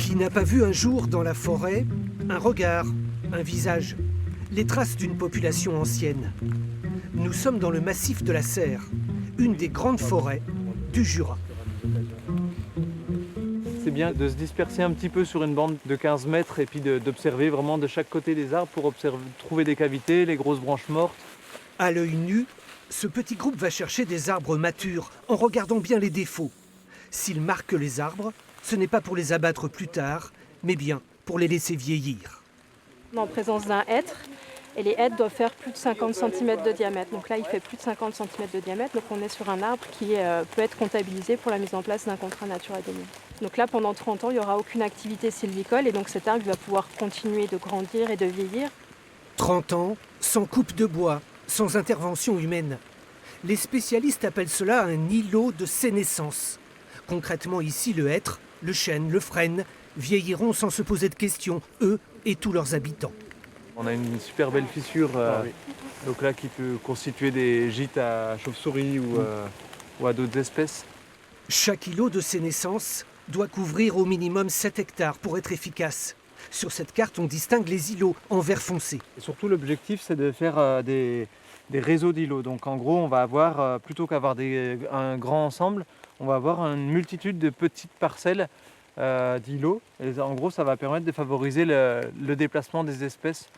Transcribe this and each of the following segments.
Qui n'a pas vu un jour dans la forêt un regard, un visage, les traces d'une population ancienne? Nous sommes dans le massif de la Serre, une des grandes forêts du Jura. C'est bien de se disperser un petit peu sur une bande de 15 mètres et puis d'observer vraiment de chaque côté des arbres pour trouver des cavités, les grosses branches mortes. À l'œil nu, ce petit groupe va chercher des arbres matures en regardant bien les défauts. S'ils marquent les arbres, ce n'est pas pour les abattre plus tard, mais bien pour les laisser vieillir. On est en présence d'un hêtre et les hêtres doivent faire plus de 50 cm de diamètre. Donc là, il fait plus de 50 cm de diamètre, donc on est sur un arbre qui peut être comptabilisé pour la mise en place d'un contrat Natura 2000. Donc là, pendant 30 ans, il n'y aura aucune activité sylvicole et donc cet arbre va pouvoir continuer de grandir et de vieillir. 30 ans, sans coupe de bois, sans intervention humaine. Les spécialistes appellent cela un îlot de sénescence. Concrètement ici, le hêtre, le chêne, le frêne vieilliront sans se poser de questions, eux et tous leurs habitants. On a une super belle fissure donc là, qui peut constituer des gîtes à chauves-souris ou à d'autres espèces. Chaque îlot de sénescence doit couvrir au minimum 7 hectares pour être efficace. Sur cette carte, on distingue les îlots en vert foncé. Et surtout, l'objectif, c'est de faire des réseaux d'îlots. Donc en gros, on va avoir, plutôt qu'avoir un grand ensemble, on va avoir une multitude de petites parcelles d'îlots. Et en gros, ça va permettre de favoriser le déplacement des espèces,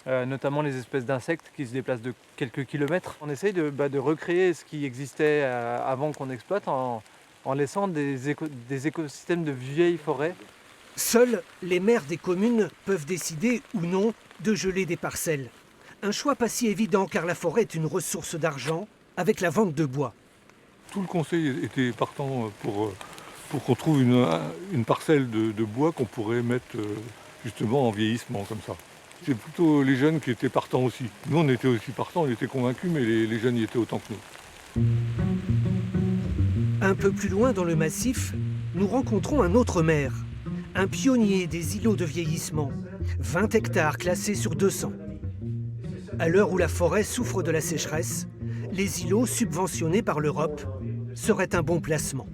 notamment les espèces d'insectes qui se déplacent de quelques kilomètres. On essaye de recréer ce qui existait avant qu'on exploite en laissant des écosystèmes de vieilles forêts. Seuls les maires des communes peuvent décider ou non de geler des parcelles. Un choix pas si évident car la forêt est une ressource d'argent avec la vente de bois. Tout le conseil était partant pour qu'on trouve une parcelle de bois qu'on pourrait mettre justement en vieillissement comme ça. C'est plutôt les jeunes qui étaient partants aussi. Nous on était aussi partants, on était convaincus, mais les jeunes y étaient autant que nous. Un peu plus loin dans le massif, nous rencontrons un autre maire, un pionnier des îlots de vieillissement, 20 hectares classés sur 200. À l'heure où la forêt souffre de la sécheresse, les îlots subventionnés par l'Europe seraient un bon placement.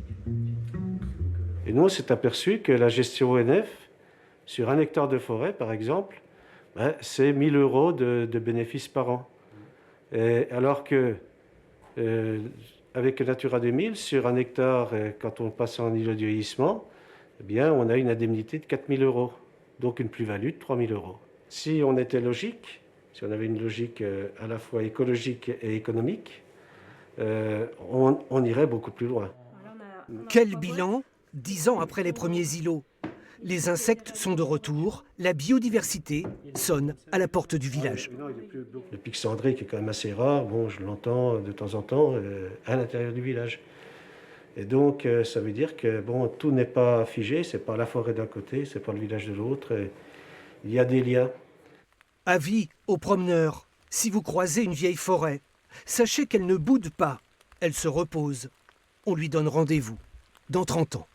Et nous, on s'est aperçu que la gestion ONF, sur 1 hectare de forêt par exemple, c'est 1 000 € de bénéfices par an. Alors que avec Natura 2000, sur 1 hectare, quand on passe en îlot de vieillissement, eh bien, on a une indemnité de 4 000 €, donc une plus-value de 3 000 €. Si on était logique, si on avait une logique à la fois écologique et économique, on irait beaucoup plus loin. Quel bilan 10 ans après les premiers îlots? Les insectes sont de retour, la biodiversité sonne à la porte du village. Le pic cendré, qui est quand même assez rare, bon, je l'entends de temps en temps à l'intérieur du village. Et donc, ça veut dire que bon, tout n'est pas figé, c'est pas la forêt d'un côté, c'est pas le village de l'autre. Il y a des liens. Avis aux promeneurs, si vous croisez une vieille forêt, sachez qu'elle ne boude pas, elle se repose. On lui donne rendez-vous dans 30 ans.